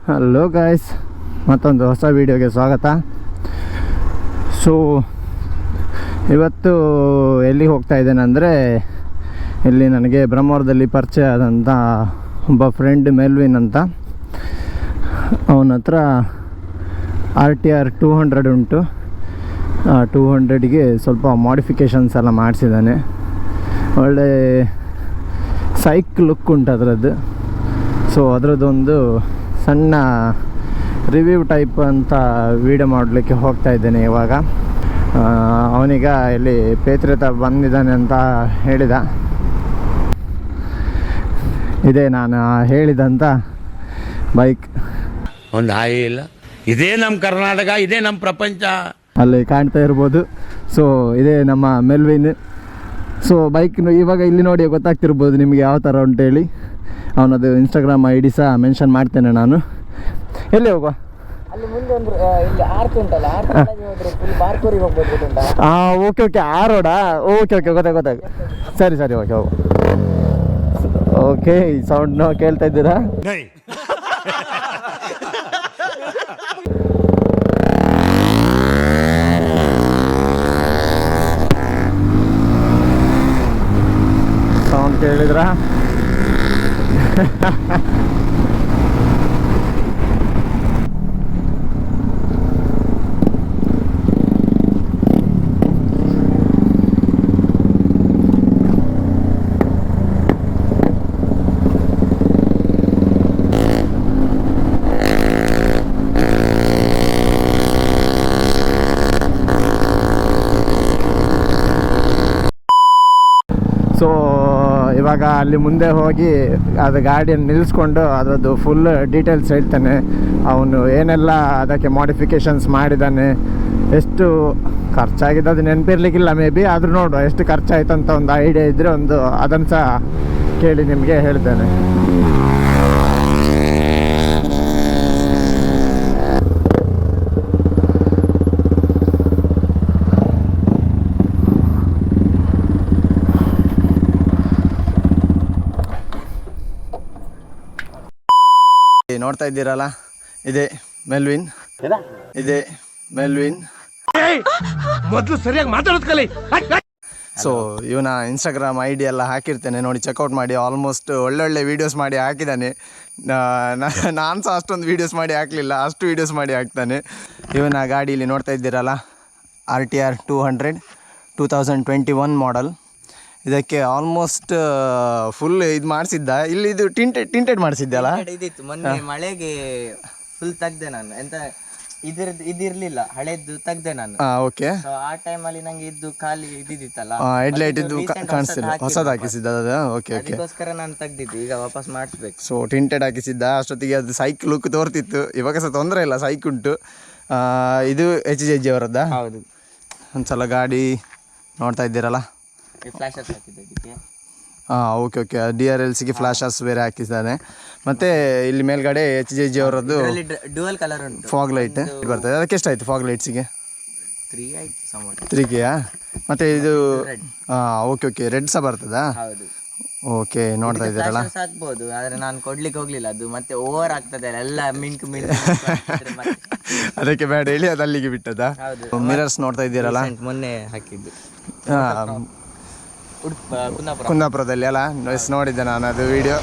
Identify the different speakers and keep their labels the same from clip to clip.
Speaker 1: Hello guys, ಮತ್ತೊಂದು ಹೊಸ ವಿಡಿಯೋಗೆ ಸ್ವಾಗತ. ಸೊ ಇವತ್ತು ಎಲ್ಲಿಗೆ ಹೋಗ್ತಾ ಇದ್ದೇನೆ ಅಂದರೆ, ಇಲ್ಲಿ ನನಗೆ ಬ್ರಹ್ಮಾವರದಲ್ಲಿ ಪರಿಚಯ ಆದಂಥ ಒಬ್ಬ ಫ್ರೆಂಡ್ ಮೆಲ್ವಿನ್ ಅಂತ, ಅವನ ಹತ್ರ RTR 200 ಉಂಟು. 200ಗೆ ಸ್ವಲ್ಪ ಮಾಡಿಫಿಕೇಷನ್ಸ್ ಎಲ್ಲ ಮಾಡಿಸಿದ್ದಾನೆ. ಒಳ್ಳೆ ಸೈಕ್ ಲುಕ್ ಉಂಟು ಅದರದ್ದು. ಸೊ ಅದರದ್ದೊಂದು ಸಣ್ಣ ರಿವ್ಯೂ ಟೈಪ್ ಅಂತ ವಿಡಿಯೋ ಮಾಡಲಿಕ್ಕೆ ಹೋಗ್ತಾ ಇದ್ದೇನೆ ಇವಾಗ. ಅವನೀಗ ಇಲ್ಲಿ ಪೇತ್ರಿತ ಬಂದಿದ್ದಾನೆ ಅಂತ ಹೇಳಿದ. ಇದೇ ನಾನು ಹೇಳಿದಂಥ ಬೈಕ್.
Speaker 2: ಒಂದು ಹಾಯಿ ಇಲ್ಲ, ಇದೇ ನಮ್ಮ ಕರ್ನಾಟಕ, ಇದೇ ನಮ್ಮ ಪ್ರಪಂಚ.
Speaker 1: ಅಲ್ಲಿ ಕಾಣ್ತಾ ಇರ್ಬೋದು. ಸೊ ಇದೇ ನಮ್ಮ ಮೆಲ್ವಿನ್. ಸೊ ಬೈಕ್ ಇವಾಗ ಇಲ್ಲಿ ನೋಡಿ ಗೊತ್ತಾಗ್ತಿರ್ಬೋದು ನಿಮಗೆ ಯಾವ ಥರ ಉಂಟೇಳಿ. ಅವನದು ಇನ್ಸ್ಟಾಗ್ರಾಮ್ ID ಸಹ ಮೆನ್ಷನ್ ಮಾಡ್ತೇನೆ ನಾನು. ಎಲ್ಲಿ ಹೋಗುವ?
Speaker 3: ಅಲ್ಲಿ ಮುಂದೆ ಒಂದು ಇಲ್ಲಿ ಆರ್ಕ್ ಉಂಟಲ್ಲ, ಬಾರ್ಕೋರಿಗೆ ಹೋಗ್ಬೋದು ಗೊತ್ತುಂಟಾ?
Speaker 1: ಓಕೆ ಆ ರೋಡಾ? ಓಕೆ ಗೊತ್ತಾಗ. ಸರಿ ಓಕೆ ಹೋಗು. ಓಕೆ, ಈ ಸೌಂಡ್ ಕೇಳ್ತಾ ಇದ್ದೀರಾ? ಸೌಂಡ್ ಕೇಳಿದ್ರಾ? ಸೊ ಇವಾಗ ಅಲ್ಲಿ ಮುಂದೆ ಹೋಗಿ ಅದು ಗಾಡಿಯನ್ನು ನಿಲ್ಲಿಸ್ಕೊಂಡು ಅದರದ್ದು ಫುಲ್ ಡೀಟೇಲ್ಸ್ ಹೇಳ್ತಾನೆ. ಅವನು ಏನೆಲ್ಲ ಅದಕ್ಕೆ ಮಾಡಿಫಿಕೇಷನ್ಸ್ ಮಾಡಿದ್ದಾನೆ, ಎಷ್ಟು ಖರ್ಚಾಗಿದೆ ಅದು ನೆನಪಿರ್ಲಿಕ್ಕಿಲ್ಲ ಮೇ ಬಿ, ಆದರೂ ನೋಡುವ ಎಷ್ಟು ಖರ್ಚಾಯ್ತು ಅಂತ ಒಂದು ಐಡಿಯಾ ಇದ್ದರೆ ಒಂದು ಅದನ್ನು ಸಹ ಕೇಳಿ ನಿಮಗೆ ಹೇಳ್ತೇನೆ. ನೋಡ್ತಾ ಇದ್ದೀರಲ್ಲ, ಇದೇ ಮೆಲ್ವಿನ್.
Speaker 2: ಮೊದಲು ಸರಿಯಾಗಿ ಮಾತಾಡೋದು ಕಲಿ.
Speaker 1: ಸೊ ಇವನ ಇನ್ಸ್ಟಾಗ್ರಾಮ್ ID ಎಲ್ಲ ಹಾಕಿರ್ತೇನೆ, ನೋಡಿ ಚೆಕ್ಔಟ್ ಮಾಡಿ. ಆಲ್ಮೋಸ್ಟ್ ಒಳ್ಳೊಳ್ಳೆ ವೀಡಿಯೋಸ್ ಮಾಡಿ ಹಾಕಿದ್ದಾನೆ. ನಾನು ಸಹ ಅಷ್ಟೊಂದು ವೀಡಿಯೋಸ್ ಮಾಡಿ ಹಾಕಲಿಲ್ಲ, ಅಷ್ಟು ವೀಡಿಯೋಸ್ ಮಾಡಿ ಹಾಕ್ತಾನೆ. ಇವನ ಗಾಡಿಯಲ್ಲಿ ನೋಡ್ತಾ ಇದ್ದೀರಲ್ಲ, RTR 200 2021 ಮಾಡೆಲ್. ಇದಕ್ಕೆ ಆಲ್ಮೋಸ್ಟ್ ಫುಲ್ ಇದು ಮಾಡಿಸಿದ್ದ. ಇಲ್ಲಿ ಇದು ಟಿಂಟೆಡ್ ಮಾಡಿಸಿದ್ದಲ್ಲ,
Speaker 3: ಇದಿತ್ತು ಮೊನ್ನೆ ಮಳೆಗೆ ಫುಲ್ ತೆಗ್ದೆ ನಾನು. ಎಂತ ಇದಿರ್ಲಿಲ್ಲ, ಹಳೆದ್ದು ತೆಗ್ದೆ ನಾನು.
Speaker 1: ಓಕೆ.
Speaker 3: ಆ ಟೈಮಲ್ಲಿ ನಂಗೆ ಇದ್ದು ಖಾಲಿ ಇದ್ದಿತ್ತಲ್ಲ,
Speaker 1: ಹೆಡ್ಲೈಟ್ ಇದ್ದು ಕಾಣಿಸ್ತಿಲ್ಲ, ಹೊಸದು ಹಾಕಿಸಿದ್ದ ಅದು. ಓಕೆ
Speaker 3: ಅದಕ್ಕೋಸ್ಕರ ನಾನು ತೆಗ್ದಿದ್ದು, ಈಗ ವಾಪಸ್ ಮಾಡಿಸ್ಬೇಕು.
Speaker 1: ಸೊ ಟಿಂಟೆಡ್ ಹಾಕಿಸಿದ್ದ. ಅಷ್ಟೊತ್ತಿಗೆ ಅದು ಸೈಕ್ ಲುಕ್ ತೋರ್ತಿತ್ತು. ಇವಾಗ ಸಹ ತೊಂದರೆ ಇಲ್ಲ, ಸೈಕ್ ಉಂಟು. ಇದು HJJ ಅವರದ್ದ?
Speaker 3: ಹೌದು.
Speaker 1: ಒಂದ್ಸಲ ಗಾಡಿ ನೋಡ್ತಾ ಇದ್ದೀರಲ್ಲ,
Speaker 3: ಫ್ಲಾಶಸ್ ಹಾಕಿದ್ದೆ ಇದಕ್ಕೆ.
Speaker 1: ಓಕೆ DRLCಗೆ ಫ್ಲಾಶಸ್ ಬೇರೆ ಹಾಕಿದ್ದಾನೆ. ಮತ್ತೆ ಇಲ್ಲಿ ಮೇಲ್ಗಡೆ HJJ ಅವರದ್ದು
Speaker 3: ಡ್ಯುಯಲ್ ಕಲರ್ ಉಂಟು,
Speaker 1: ಫಾಗ್ ಲೈಟ್ ಬರ್ತದೆ. ಅದಕ್ಕೆ ಎಷ್ಟಾಯ್ತು ಫಾಗ್ ಲೈಟ್ಸಿಗೆ?
Speaker 3: 3 ಆಯ್ತು.
Speaker 1: 3K. ಮತ್ತೆ ಇದು ಓಕೆ ರೆಡ್ ಸಹ ಬರ್ತದಾ?
Speaker 3: ಹೌದು.
Speaker 1: ಓಕೆ, ನೋಡ್ತಾ ಇದ್ದೀರಲ್ಲ.
Speaker 3: ಹಾಕ್ಬೋದು, ಆದ್ರೆ ನಾನು ಕೊಡ್ಲಿಕ್ಕೆ ಹೋಗ್ಲಿಲ್ಲ, ಅದು ಮತ್ತೆ ಓವರ್ ಆಗ್ತದೆ ಎಲ್ಲ ಮಿಂಕ್.
Speaker 1: ಅದಕ್ಕೆ ಬೇಡ ಹೇಳಿ ಅದು ಅಲ್ಲಿಗೆ ಬಿಟ್ಟದಾ? ಮಿರರ್ಸ್ ನೋಡ್ತಾ ಇದ್ದೀರಲ್ಲ,
Speaker 3: ಮೊನ್ನೆ ಹಾಕಿದ್ದು
Speaker 1: ಕುಂದಾಪುರದಲ್ಲಿ ಅಲ್ಲ. ನೋಡಿದ್ದೆ ನಾನು ಅದು ವಿಡಿಯೋ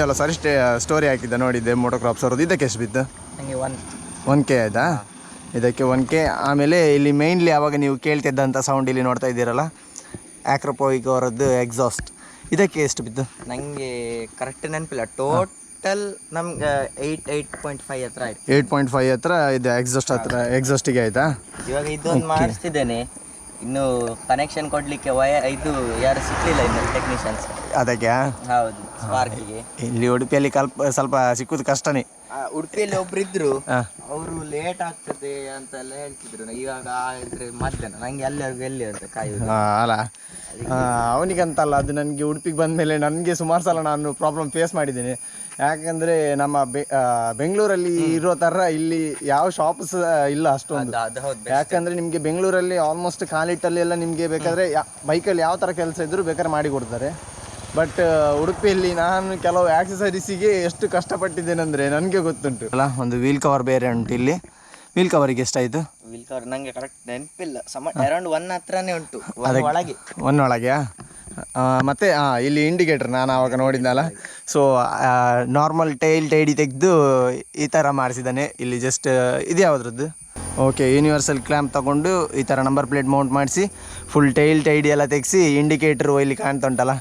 Speaker 1: ಎಲ್ಲ. ಸಾರಿ, ಸ್ಟೋರಿ ಹಾಕಿದ್ದೆ, ನೋಡಿದ್ದೆ. ಮೋಟೋಕ್ರಾಪ್ಸ್ ಅವ್ರದ್ದು. ಇದಕ್ಕೆ ಎಷ್ಟು ಬಿತ್ತು? 1K ಆಯ್ತಾ? ಇದಕ್ಕೆ 1K. ಆಮೇಲೆ ಇಲ್ಲಿ ಮೇಯ್ನ್ಲಿ ಆವಾಗ ನೀವು ಕೇಳ್ತಿದ್ದಂಥ ಸೌಂಡ್ ಇಲ್ಲಿ ನೋಡ್ತಾ ಇದ್ದೀರಲ್ಲ, ಆಕ್ರೋಪೋಯಿಕ್ ಅವರದ್ದು ಎಕ್ಸಾಸ್ಟ್. ಇದಕ್ಕೆ ಎಷ್ಟು ಬಿತ್ತು?
Speaker 3: ನನಗೆ ಕರೆಕ್ಟ್ ನೆನಪಿಲ್ಲ. ಟೋಟಲ್ ನಮ್ಗೆ 8.5 ಹತ್ರ ಆಯ್ತು.
Speaker 1: 8.5 ಹತ್ರ ಇದು ಎಕ್ಸಾಸ್ಟಿಗೆ ಆಯ್ತಾ?
Speaker 3: ಇವಾಗ ಇದೊಂದು ಮಾಡಿಸ್ತಿದ್ದೇನೆ, ಇನ್ನು ಕನೆಕ್ಷನ್ ಕೊಡ್ಲಿಕ್ಕೆ ಇದು ಯಾರು ಸಿಕ್ಲಿಲ್ಲ ಇನ್ನು ಟೆಕ್ನಿಷಿಯನ್ಸ್ ಅದಕ್ಕೆ. ಹೌದು, ಸ್ಪಾರ್ಕಿಗೆ.
Speaker 1: ಇಲ್ಲಿ ಉಡುಪಿಯಲ್ಲಿ ಸ್ವಲ್ಪ ಸಿಕ್ಕುದು ಕಷ್ಟನೇ.
Speaker 3: ಉಡುಪಿಯಲ್ಲಿ ಒಬ್ರು ಇದ್ರು, ಅವರು ಲೇಟ್ ಆಗ್ತದೆ ಅಂತೆಲ್ಲ ಹೇಳ್ತಿದ್ರು. ಇವಾಗ ಮಧ್ಯಾಹ್ನ ನಂಗೆ ಎಲ್ಲಿ ಅಂತ ಕಾಯುದು
Speaker 1: ಅಲ್ಲ. ಅವನಿಗಂತಲ್ಲ, ಅದು ನನಗೆ ಉಡುಪಿಗೆ ಬಂದ ಮೇಲೆ ನನಗೆ ಸುಮಾರು ಸಲ ನಾನು ಪ್ರಾಬ್ಲಮ್ ಫೇಸ್ ಮಾಡಿದ್ದೀನಿ. ಯಾಕಂದರೆ ನಮ್ಮ ಬೆಂಗಳೂರಲ್ಲಿ ಇರೋ ಥರ ಇಲ್ಲಿ ಯಾವ ಶಾಪ್ಸ್ ಇಲ್ಲ ಅಷ್ಟೊಂದು. ಯಾಕಂದರೆ ನಿಮಗೆ ಬೆಂಗಳೂರಲ್ಲಿ ಆಲ್ಮೋಸ್ಟ್ ಕಾಲಿಟ್ಟಲ್ಲಿ ಎಲ್ಲ ನಿಮಗೆ ಬೇಕಾದರೆ ಬೈಕಲ್ಲಿ ಯಾವ ಥರ ಕೆಲಸ ಇದ್ದರೂ ಬೇಕಾದ್ರೆ ಮಾಡಿ ಕೊಡ್ತಾರೆ. ಬಟ್ ಉಡುಪಿಯಲ್ಲಿ ನಾನು ಕೆಲವು ಆಕ್ಸಸರೀಸಿಗೆ ಎಷ್ಟು ಕಷ್ಟಪಟ್ಟಿದ್ದೇನೆಂದರೆ ನನಗೆ ಗೊತ್ತುಂಟು ಅಲ್ಲ. ಒಂದು ವೀಲ್ ಕವರ್ ಬೇರೆ ಉಂಟು ಇಲ್ಲಿ. ವೀಲ್ ಕವರಿಗೆ ಎಷ್ಟಾಯಿತು?
Speaker 3: ವೀಲ್ ಕವರ್ ನನಗೆ ಕರೆಕ್ಟ್ ನೆನಪಿಲ್ಲ, ಅರೌಂಡ್ 1 ಹತ್ರನೇ ಉಂಟು, ಒಳಗೆ
Speaker 1: ಒಳಗೆ. ಮತ್ತು ಇಲ್ಲಿ ಇಂಡಿಕೇಟರ್ ನಾನು ಆವಾಗ ನೋಡಿದ್ನಲ್ಲ. ಸೊ ನಾರ್ಮಲ್ ಟೈಡಿ ತೆಗೆದು ಈ ಥರ ಮಾಡಿಸಿದ್ದಾನೆ ಇಲ್ಲಿ. ಜಸ್ಟ್ ಇದು ಯಾವುದ್ರದ್ದು? ಓಕೆ, ಯೂನಿವರ್ಸಲ್ ಕ್ಲ್ಯಾಂಪ್ ತೊಗೊಂಡು ಈ ಥರ ನಂಬರ್ ಪ್ಲೇಟ್ ಮೌಂಟ್ ಮಾಡಿಸಿ ಫುಲ್ ಟೈಡಿ ಎಲ್ಲ ತೆಗೆಸಿ ಇಂಡಿಕೇಟ್ರು ಇಲ್ಲಿ ಕಾಣ್ತಾ ಉಂಟಲ್ಲ,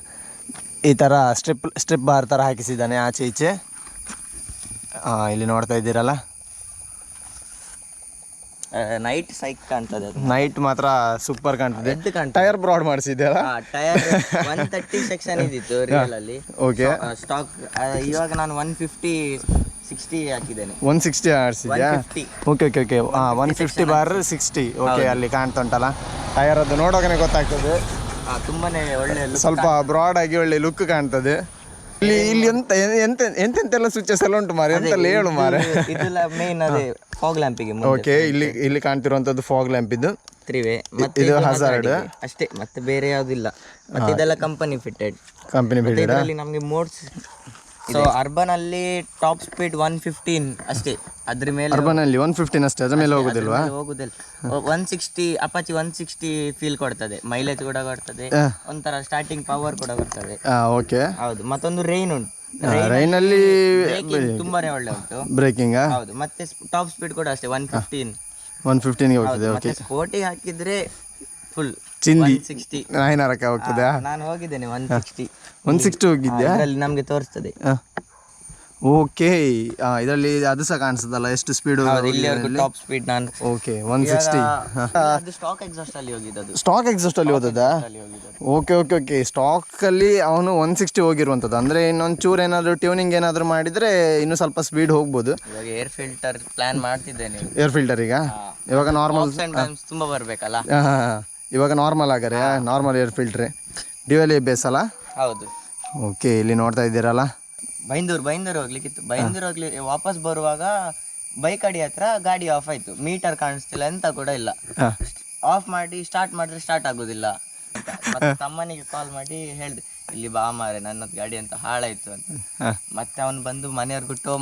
Speaker 1: ಈ ಥರ ಸ್ಟ್ರಿಪ್ ಬಾರ್ ಥರ ಹಾಕಿಸಿದ್ದಾನೆ ಆಚೆ ಈಚೆ. ಇಲ್ಲಿ ನೋಡ್ತಾ ಇದ್ದೀರಲ್ಲ,
Speaker 3: ನೈಟ್ ಸೈಕ್ ಕಾಣ್ತದೆ.
Speaker 1: ನೈಟ್ ಮಾತ್ರ ಸೂಪರ್ ಕಾಣ್ತದೆ. ಟೈರ್ ಬ್ರಾಡ್ ಮಾಡಿಸಿದ್ಯಲ್ಲ?
Speaker 3: ಟೈರ್ 130 ಸೆಕ್ಷನ್ ಇದ್ದಿತ್ತು ರಿಯಲ್ ಅಲ್ಲಿ.
Speaker 1: ಓಕೆ,
Speaker 3: ಸ್ಟಾಕ್ ಇವಾಗ ನಾನು 150-60 ಹಾಕಿದ್ದೇನೆ.
Speaker 1: 160 ಆಡಿಸಿದ್ಯಾ? Okay okay okay. 150/60. ಓಕೆ, ಅಲ್ಲಿ ಕಾಣ್ತಾ ಉಂಟಲ್ಲ ಟೈರ್, ಅದು ನೋಡೋಕೆ ಗೊತ್ತಾಗ್ತದೆ.
Speaker 3: ತುಂಬಾನೇ ಒಳ್ಳೆ,
Speaker 1: ಸ್ವಲ್ಪ ಬ್ರಾಡ್ ಆಗಿ ಒಳ್ಳೆ ಲುಕ್ ಕಾಣ್ತದೆ. ಇಲ್ಲಿ ಎಂತೆಂತೆಲ್ಲ ಸ್ವಿಚಸ್ ಎಲ್ಲ ಉಂಟು ಮಾರೆ, ಎಂತೆಲ್ಲ ಹೇಳು ಮಾರೆ.
Speaker 3: ಇದೆಲ್ಲ ಮೇನ್ ಅದೇ ಫಾಗ್ ಲ್ಯಾಂಪಿಗೆ.
Speaker 1: ಓಕೆ, ಇಲ್ಲಿ ಕಾಣ್ತಿರುವಂತದ್ದು ಫಾಗ್ ಲ್ಯಾಂಪ್. ಇದು
Speaker 3: 3-ವೇ,
Speaker 1: ಇದು ಹಜಾರ್ಡ್
Speaker 3: ಅಷ್ಟೇ, ಮತ್ತೆ ಬೇರೆ ಯಾವುದಿಲ್ಲ. ಮತ್ತೆ ಇದೆಲ್ಲ ಕಂಪನಿ ಫಿಟೆಡ್. ಇದರಲ್ಲಿ ನಮಗೆ ಮೋಡ್ಸ್. ಸೊ ಅರ್ಬನ್ ಅಲ್ಲಿ ಟಾಪ್ ಸ್ಪೀಡ್ 115 ಅಷ್ಟೇ, ಅದ್ರ ಮೇಲೆ.
Speaker 1: ಅರ್ಬನ್ ಅಲ್ಲಿ 115 ಅಷ್ಟೇ, ಅದ್ರ ಮೇಲೆ ಹೋಗುದಿಲ್ವಾ?
Speaker 3: ಹೋಗುದಿಲ್ಲ. 160 ಅಪಾಚಿ 160 ಫೀಲ್ ಕೊಡ್ತದೆ, ಮೈಲೇಜ್ ಕೂಡ ಕೊಡ್ತದೆ, ಒಂಥರ ಸ್ಟಾರ್ಟಿಂಗ್ ಪವರ್ ಕೂಡ ಬರ್ತದೆ.
Speaker 1: ಓಕೆ,
Speaker 3: ಹೌದು. ಮತ್ತೊಂದು ರೈನ್ ಉಂಟು,
Speaker 1: ರೈನ್ ಅಲ್ಲಿ
Speaker 3: ತುಂಬಾನೇ ಒಳ್ಳೆ ಉಂಟು
Speaker 1: ಬ್ರೇಕಿಂಗ್.
Speaker 3: ಹೌದು. ಮತ್ತೆ ಟಾಪ್ ಸ್ಪೀಡ್ ಕೂಡ ಅಷ್ಟೇ
Speaker 1: 115 ಹೋಗ್ತದೆ. ಓಕೆ,
Speaker 3: ಸ್ಪೋರ್ಟಿಗೆ ಹಾಕಿದ್ರೆ ಫುಲ್
Speaker 1: ಚಿಂದಿ
Speaker 3: 160
Speaker 1: 900 ಹೋಗ್ತದೆ.
Speaker 3: ನಾನು ಹೋಗಿದ್ದೇನೆ
Speaker 1: 160 ಹೋಗಿದ್ಯಾ?
Speaker 3: ಅಲ್ಲಿ ನಮ್ಗೆ ತೋರಿಸ್ತದೆ.
Speaker 1: ಓಕೆ, ಇದರಲ್ಲಿ ಅದು ಸಹ ಕಾಣಿಸ್ತದಲ್ಲ ಎಷ್ಟು ಸ್ಪೀಡ್
Speaker 3: ಇಲ್ಲಿವರೆಗೂ ಟಾಪ್ ಸ್ಪೀಡ್. ನಾನು
Speaker 1: ಓಕೆ 160.
Speaker 3: ಅದು ಸ್ಟಾಕ್ ಎಕ್ಸಾಸ್ಟ್ ಅಲ್ಲಿ ಹೋಗಿದ್ದು.
Speaker 1: ಸ್ಟಾಕ್ ಎಕ್ಸಾಸ್ಟ್ ಅಲ್ಲಿ ಹೋದದಾ? Okay okay okay. ಸ್ಟಾಕ್ ಅಲ್ಲಿ ಅವನು 160 ಹೋಗಿರುವಂಥದ್ದು. ಅಂದ್ರೆ ಇನ್ನೊಂದು ಚೂರು ಏನಾದರೂ ಟ್ಯೂನಿಂಗ್ ಏನಾದರೂ ಮಾಡಿದ್ರೆ ಇನ್ನೂ ಸ್ವಲ್ಪ ಸ್ಪೀಡ್ ಹೋಗ್ಬೋದು.
Speaker 3: ಇವಾಗ ಏರ್ ಫಿಲ್ಟರ್ ಪ್ಲಾನ್ ಮಾಡ್ತಿದ್ದೇನೆ.
Speaker 1: ಏರ್ ಫಿಲ್ಟರ್ ಈಗ ಇವಾಗ ನಾರ್ಮಲ್
Speaker 3: ತುಂಬಾ ಬರ್ಬೇಕಲ್ಲ.
Speaker 1: ಇವಾಗ ನಾರ್ಮಲ್ ಆಗರೆ ನಾರ್ಮಲ್ ಏರ್ ಫಿಲ್ಟ್ರೆ ಡ್ಯುಯಲ್ ABS ಅಲ್ಲ?
Speaker 3: ಹೌದು.
Speaker 1: ಓಕೆ, ಇಲ್ಲಿ ನೋಡ್ತಾ ಇದ್ದೀರಲ್ಲ,
Speaker 3: ಬೈಂದೂರು ಹೋಗ್ಲಿಕ್ಕಿತ್ತು. ಬೈಂದೂರು ವಾಪಸ್ ಬರುವಾಗ ಬೈಕ್ ಅಡಿ ಹತ್ರ ಗಾಡಿ ಆಫ್ ಆಯ್ತು. ಮೀಟರ್ ಕಾಣಿಸ್ತಿಲ್ಲ, ಎಂತ ಕೂಡ ಇಲ್ಲ. ಆಫ್ ಮಾಡಿ ಸ್ಟಾರ್ಟ್ ಮಾಡಿದ್ರೆ ಸ್ಟಾರ್ಟ್ ಆಗೋದಿಲ್ಲ. ಮತ್ತೆ ತಮ್ಮನಿಗೆ ಕಾಲ್ ಮಾಡಿ ಹೇಳ್ದೆ, ಇಲ್ಲಿ ಬಾ ಮಾರೆ ನನ್ನ ಗಾಡಿ ಅಂತ ಹಾಳಾಯ್ತು ಅಂತ. ಮತ್ತೆ ಅವನು ಬಂದು ಮನೆಯವ್ರಿಗೂ ಟೋ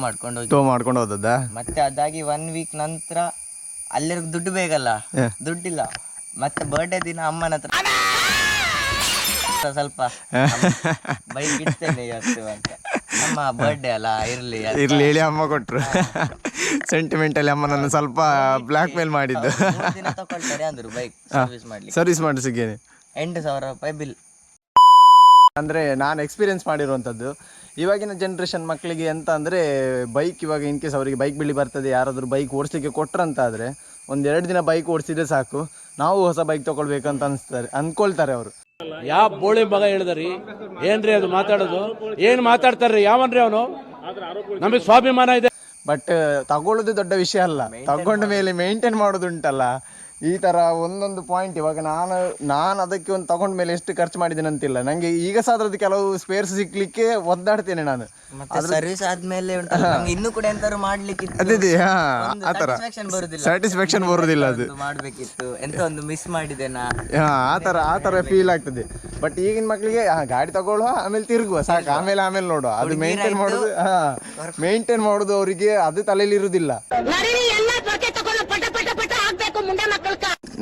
Speaker 3: ಮಾಡ್ಕೊಂಡು
Speaker 1: ಹೋದದ್ದ.
Speaker 3: ಮತ್ತೆ ಅದಾಗಿ 1 ವೀಕ್ ನಂತರ ಅಲ್ಲಿರ್ಗ ದುಡ್ಡು ಬೇಕಲ್ಲ, ದುಡ್ಡಿಲ್ಲ. ಮತ್ತೆ ಬರ್ಡೇ ದಿನ ಅಮ್ಮನ ಹತ್ರ ಸ್ವಲ್ಪ ಬೈಕ್ ಇಡ್ತೇನೆ ಇವತ್ತು ಅಂತ. ಅಮ್ಮ ಬರ್ಡೇ ಅಲ್ಲ, ಇರ್ಲಿ
Speaker 1: ಹೇಳಿ ಅಮ್ಮ ಕೊಟ್ರು. ಸೆಂಟಿಮೆಂಟಲ್ಲಿ ಅಮ್ಮ ನನ್ನ ಸ್ವಲ್ಪ ಬ್ಲ್ಯಾಕ್ ಮೇಲ್ ಮಾಡಿದ್ದು.
Speaker 3: ದಿನ ತಗೊಳ್ತಾರೆ ಅಂದ್ರು ಬೈಕ್
Speaker 1: ಸರ್ವಿಸ್ ಮಾಡಿಸಿದ್ದೇನೆ.
Speaker 3: 8,000 ರೂಪಾಯಿ ಬಿಲ್.
Speaker 1: ಅಂದರೆ ನಾನು ಎಕ್ಸ್ಪೀರಿಯೆನ್ಸ್ ಮಾಡಿರುವಂಥದ್ದು. ಇವಾಗಿನ ಜನ್ರೇಷನ್ ಮಕ್ಕಳಿಗೆ ಎಂತ ಅಂದರೆ, ಬೈಕ್ ಇವಾಗ ಇನ್ ಕೇಸ್ ಅವರಿಗೆ ಬೈಕ್ ಬಿಳಿ ಬರ್ತದೆ, ಯಾರಾದರೂ ಬೈಕ್ ಓಡಿಸ್ಲಿಕ್ಕೆ ಕೊಟ್ರಂತಾದರೆ 1-2 ದಿನ ಬೈಕ್ ಓಡಿಸಿದ್ರೆ ಸಾಕು, ನಾವು ಹೊಸ ಬೈಕ್ ತೊಗೊಳ್ಬೇಕಂತ ಅಂದ್ಕೊಳ್ತಾರೆ ಅವರು.
Speaker 2: ಯಾವ ಬೋಳಿ ಮಗ ಹೇಳಿದ್ರಿ? ಏನ್ರಿ ಅದು ಮಾತಾಡೋದು? ಏನು ಮಾತಾಡ್ತಾರ್ರಿ? ಯಾವನ್ರಿ ಅವನು? ನಮಗೆ ಸ್ವಾಭಿಮಾನ ಇದೆ.
Speaker 1: ಬಟ್ ತಗೊಳ್ಳೋದು ದೊಡ್ಡ ವಿಷಯ ಅಲ್ಲ, ತಗೊಂಡ ಮೇಲೆ ಮೇಂಟೈನ್ ಮಾಡೋದುಂಟಲ್ಲ ಈ ಥರ ಒಂದೊಂದು ಪಾಯಿಂಟ್. ಇವಾಗ ನಾನು ಅದಕ್ಕೆ ಒಂದು ತಗೊಂಡ ಮೇಲೆ ಎಷ್ಟು ಖರ್ಚು ಮಾಡಿದ್ದೇನೆ ಅಂತಿಲ್ಲ. ನನಗೆ ಈಗ ಸಹ ಅದ್ರದ್ದು ಕೆಲವು ಸ್ಪೇರ್ಸ್ ಸಿಕ್ಲಿಕ್ಕೆ ಒದ್ದಾಡ್ತೇನೆ ನಾನು.
Speaker 3: ಸರ್ವಿಸ್ ಆದ್ಮೇಲೆ ಇನ್ನೂ ಕೂಡ ಎಂತಾರು ಮಾಡ್ಲಿಕ್ಕೆ
Speaker 1: ಅದೇ ಆ ಥರ ಸ್ಯಾಟಿಸ್ಫ್ಯಾಕ್ಷನ್ ಬರುದಿಲ್ಲ. ಅದು
Speaker 3: ಮಾಡ್ಬೇಕಿತ್ತು, ಎಂತ ಒಂದು ಮಿಸ್ ಮಾಡಿದೆನಾ
Speaker 1: ಆ ಥರ ಫೀಲ್ ಆಗ್ತದೆ. ಬಟ್ ಈಗಿನ ಮಕ್ಕಳಿಗೆ ಗಾಡಿ ತಗೊಳ್ಳುವ, ಆಮೇಲೆ ತಿರುಗುವ ಸಾಕು, ಆಮೇಲೆ ನೋಡುವ. ಅದು ಮೇಂಟೈನ್ ಮಾಡೋದು ಅವರಿಗೆ ಅದು ತಲೆಯಲ್ಲಿ ಇರುವುದಿಲ್ಲ.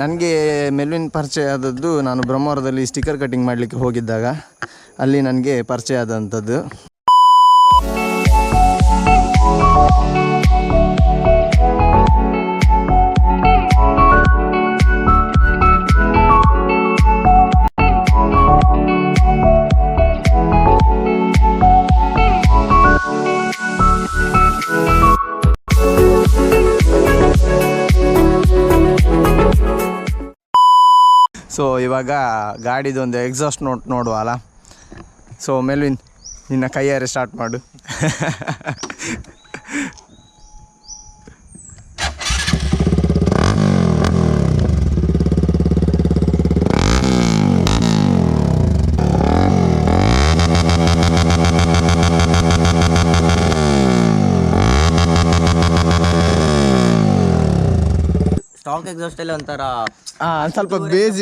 Speaker 1: ನನಗೆ ಮೆಲ್ವಿನ್ ಪರಿಚಯ ಆದದ್ದು ನಾನು ಬ್ರಹ್ಮಾವರದಲ್ಲಿ ಸ್ಟಿಕ್ಕರ್ ಕಟಿಂಗ್ ಮಾಡಲಿಕ್ಕೆ ಹೋಗಿದ್ದಾಗ ಅಲ್ಲಿ ನನಗೆ ಪರಿಚಯ ಆದಂಥದ್ದು. ಸೊ ಇವಾಗ ಗಾಡಿದೊಂದು ಎಕ್ಸಾಸ್ಟ್ ನೋಡುವ ಅಲ್ಲ. ಸೊ ಮೆಲ್ವಿನ್, ನಿನ್ನ ಕೈಯಾರೆ ಸ್ಟಾರ್ಟ್ ಮಾಡು.
Speaker 3: ಸ್ಟಾಕ್ ಎಕ್ಸಾಸ್ಟ್ ಅಲ್ಲಿ ಒಂಥರ
Speaker 1: ಸ್ವಲ್ಪ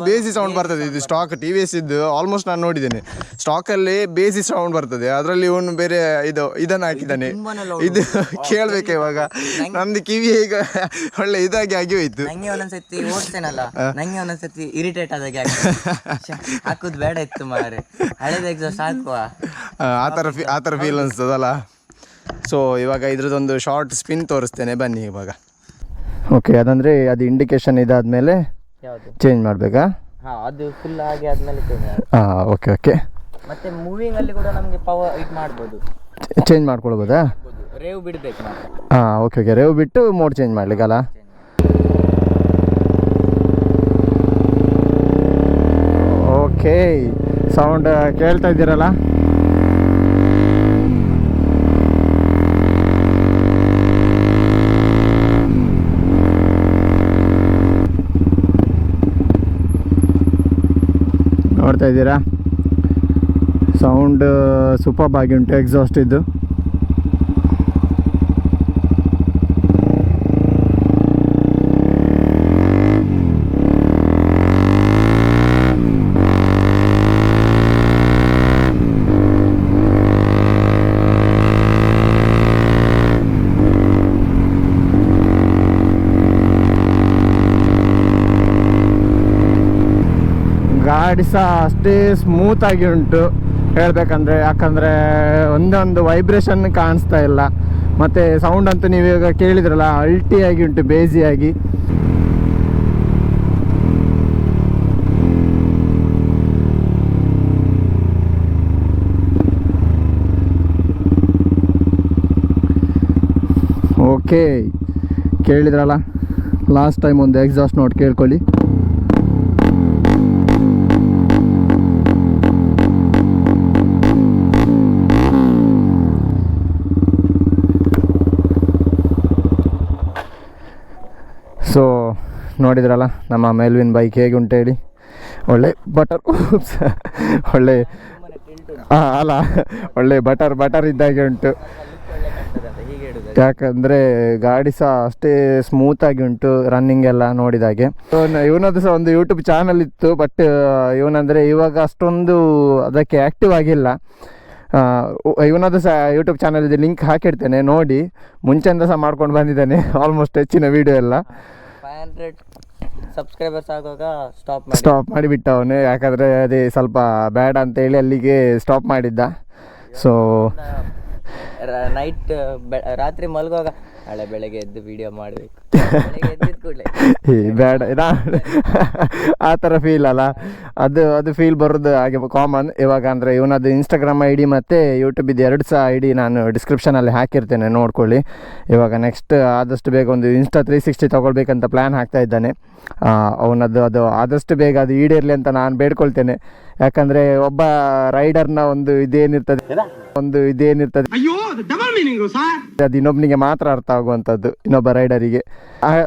Speaker 1: ಬೇಸಿ ಸೌಂಡ್ ಬರ್ತದೆ. ಇದು ಸ್ಟಾಕ್ TVS ಇದ್ದು ಆಲ್ಮೋಸ್ಟ್ ನಾನು ನೋಡಿದ್ದೇನೆ, ಸ್ಟಾಕಲ್ಲಿ ಬೇಸಿ ಸೌಂಡ್ ಬರ್ತದೆ. ಅದರಲ್ಲಿ ಇವನು ಬೇರೆ ಇದನ್ನು ಹಾಕಿದ್ದಾನೆ. ಇದು ಕೇಳಬೇಕು ಇವಾಗ, ನಂದು ಕಿವಿ ಈಗ ಒಳ್ಳೆ ಇದಾಗಿ ಆಗಿ ಹೋಯ್ತು.
Speaker 3: ನಂಗೆ ಒಂದೊಂದ್ಸತಿ ಓಡ್ತೇನಲ್ಲ, ನಂಗೆ ಒಂದೊಂದ್ಸತಿ ಇರಿಟೇಟ್ ಆದಾಗೆ ಹಾಕುದು ಬೇಡ ಇತ್ತು ಮಾರೆ, ಹಳೇದು ಎಕ್ಸಾಸ್ಟ್ ಹಾಕುವ
Speaker 1: ಆ ಥರ ಫೀಲ್ ಅನಿಸ್ತದಲ್ಲ. ಸೊ ಇವಾಗ ಇದ್ರದ್ದೊಂದು ಶಾರ್ಟ್ ಸ್ಪಿನ್ ತೋರಿಸ್ತೇನೆ ಬನ್ನಿ ಇವಾಗ. ಓಕೆ, ಅದಂದರೆ ಅದು ಇಂಡಿಕೇಶನ್ ಇದಾದಮೇಲೆ
Speaker 3: ಯಾವುದು
Speaker 1: ಚೇಂಜ್ ಮಾಡಬೇಕಾ?
Speaker 3: ಅದು ಫುಲ್ ಆಗಿ ಆದ್ಮೇಲೆ
Speaker 1: ಓಕೆ.
Speaker 3: ಮತ್ತೆ ಮೂವಿಂಗ್ ಅಲ್ಲಿ ಕೂಡ ನಮಗೆ ಪವರ್ ಇದು ಮಾಡ್ಬೋದು,
Speaker 1: ಚೇಂಜ್ ಮಾಡ್ಕೊಳ್ಬೋದಾ?
Speaker 3: ರೇವ್ ಬಿಡ್ಬೇಕು ಮಾತ್ರ.
Speaker 1: ಓಕೆ. ರೇವ್ ಬಿಟ್ಟು ಮೋಡ್ ಚೇಂಜ್ ಮಾಡ್ಲಿಕ್ಕಲ್ಲ? ಓಕೆ, ಸೌಂಡ್ ಕೇಳ್ತಾ ಇದ್ದೀರಲ್ಲ? ನೋಡ್ತಾ ಇದ್ದೀರಾ, ಸೌಂಡ್ ಸೂಪರ್ಬ್ ಆಗಿ ಉಂಟು ಎಕ್ಸಾಸ್ಟ್ ಇದ್ದು. ಗಾಡಿ ಸಹ ಅಷ್ಟೇ ಸ್ಮೂತಾಗಿ ಉಂಟು ಹೇಳಬೇಕಂದ್ರೆ, ಯಾಕಂದರೆ ಒಂದೊಂದು ವೈಬ್ರೇಷನ್ ಕಾಣಿಸ್ತಾ ಇಲ್ಲ. ಮತ್ತು ಸೌಂಡ್ ಅಂತೂ ನೀವೀಗ ಕೇಳಿದ್ರಲ್ಲ, ಅಲ್ಟಿಯಾಗಿ ಉಂಟು, ಬೇಸಿಯಾಗಿ. ಓಕೆ, ಕೇಳಿದ್ರಲ್ಲ, ಲಾಸ್ಟ್ ಟೈಮ್ ಒಂದು ಎಕ್ಸಾಸ್ಟ್ ನೋಟ್ ಕೇಳ್ಕೊಳ್ಳಿ. ಸೊ ನೋಡಿದ್ರಲ್ಲ ನಮ್ಮ ಮೆಲ್ವಿನ್ ಬೈಕ್ ಹೇಗೆ ಉಂಟು ಹೇಳಿ. ಒಳ್ಳೆ ಒಳ್ಳೆ ಬಟರ್ ಇದ್ದಾಗೆ ಉಂಟು. ಯಾಕಂದರೆ ಗಾಡಿ ಸಹ ಅಷ್ಟೇ ಸ್ಮೂತಾಗಿ ಉಂಟು, ರನ್ನಿಂಗ್ ಎಲ್ಲ ನೋಡಿದಾಗೆ. ಇವನದ್ದು ಸಹ ಒಂದು ಯೂಟ್ಯೂಬ್ ಚಾನಲ್ ಇತ್ತು, ಬಟ್ ಇವನಂದರೆ ಇವಾಗ ಅಷ್ಟೊಂದು ಅದಕ್ಕೆ ಆ್ಯಕ್ಟಿವ್ ಆಗಿಲ್ಲ. ಇವನದ್ದು ಸಹ ಯೂಟ್ಯೂಬ್ ಚಾನಲ್ ಇದೆ, ಲಿಂಕ್ ಹಾಕಿಡ್ತೇನೆ ನೋಡಿ. ಮುಂಚೆಯಿಂದ ಸಹ ಮಾಡ್ಕೊಂಡು ಬಂದಿದ್ದಾನೆ ಆಲ್ಮೋಸ್ಟ್ ಹೆಚ್ಚಿನ ವೀಡಿಯೋ ಎಲ್ಲ.
Speaker 3: 500 ಸಬ್ಸ್ಕ್ರೈಬರ್ಸ್ ಆಗುವಾಗ
Speaker 1: ಸ್ಟಾಪ್ ಮಾಡಿಬಿಟ್ಟ ಅವನು, ಯಾಕಂದರೆ ಅದೇ ಸ್ವಲ್ಪ ಬೇಡ ಅಂತೇಳಿ ಅಲ್ಲಿಗೆ ಸ್ಟಾಪ್ ಮಾಡಿದ್ದ. ಸೊ
Speaker 3: ನೈಟ್ ರಾತ್ರಿ ಮಲಗುವಾಗ ನಾಳೆ ಬೆಳಗ್ಗೆ ಎದ್ದು ವಿಡಿಯೋ ಮಾಡಬೇಕು,
Speaker 1: ಬೇಡ ಆ ಥರ ಫೀಲ್ ಅಲ್ಲ, ಅದು ಫೀಲ್ ಬರೋದು ಹಾಗೆ ಕಾಮನ್. ಇವಾಗ ಅಂದರೆ ಇವನದು ಇನ್ಸ್ಟಾಗ್ರಾಮ್ ID ಮತ್ತು ಯೂಟ್ಯೂಬಿದ್ದು 2 ಸಹ ID ನಾನು ಡಿಸ್ಕ್ರಿಪ್ಷನಲ್ಲಿ ಹಾಕಿರ್ತೇನೆ, ನೋಡ್ಕೊಳ್ಳಿ. ಇವಾಗ ನೆಕ್ಸ್ಟ್ ಆದಷ್ಟು ಬೇಗ ಒಂದು Insta 360 ತೊಗೊಳ್ಬೇಕಂತ ಪ್ಲ್ಯಾನ್ ಹಾಕ್ತಾ ಇದ್ದಾನೆ. ಅದು ಆದಷ್ಟು ಬೇಗ ಅದು ಈಡೇರಲಿ ಅಂತ ನಾನು ಬೇಡ್ಕೊಳ್ತೇನೆ. ಯಾಕಂದರೆ ಒಬ್ಬ ರೈಡರ್ನ ಒಂದು ಇದೇನಿರ್ತದೆ, ಅದು ಇನ್ನೊಬ್ಬನಿಗೆ ಮಾತ್ರ ಅರ್ಥ ಆಗುವಂಥದ್ದು, ಇನ್ನೊಬ್ಬ ರೈಡರಿಗೆ.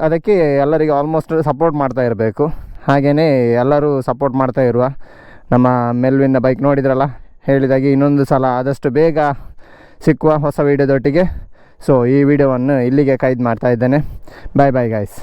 Speaker 1: ಅದಕ್ಕೆ ಎಲ್ಲರಿಗೆ ಆಲ್ಮೋಸ್ಟ್ ಸಪೋರ್ಟ್ ಮಾಡ್ತಾ ಇರಬೇಕು. ಹಾಗೆಯೇ ಎಲ್ಲರೂ ಸಪೋರ್ಟ್ ಮಾಡ್ತಾ ಇರುವ ನಮ್ಮ ಮೆಲ್ವಿನ್ನ ಬೈಕ್ ನೋಡಿದ್ರಲ್ಲ, ಹೇಳಿದಾಗೆ ಇನ್ನೊಂದು ಸಲ ಆದಷ್ಟು ಬೇಗ ಸಿಕ್ಕುವ ಹೊಸ ವೀಡಿಯೋದೊಟ್ಟಿಗೆ. ಸೊ ಈ ವಿಡಿಯೋವನ್ನು ಇಲ್ಲಿಗೆ ಕೈದು ಮಾಡ್ತಾ ಇದ್ದೇನೆ. Bye guys.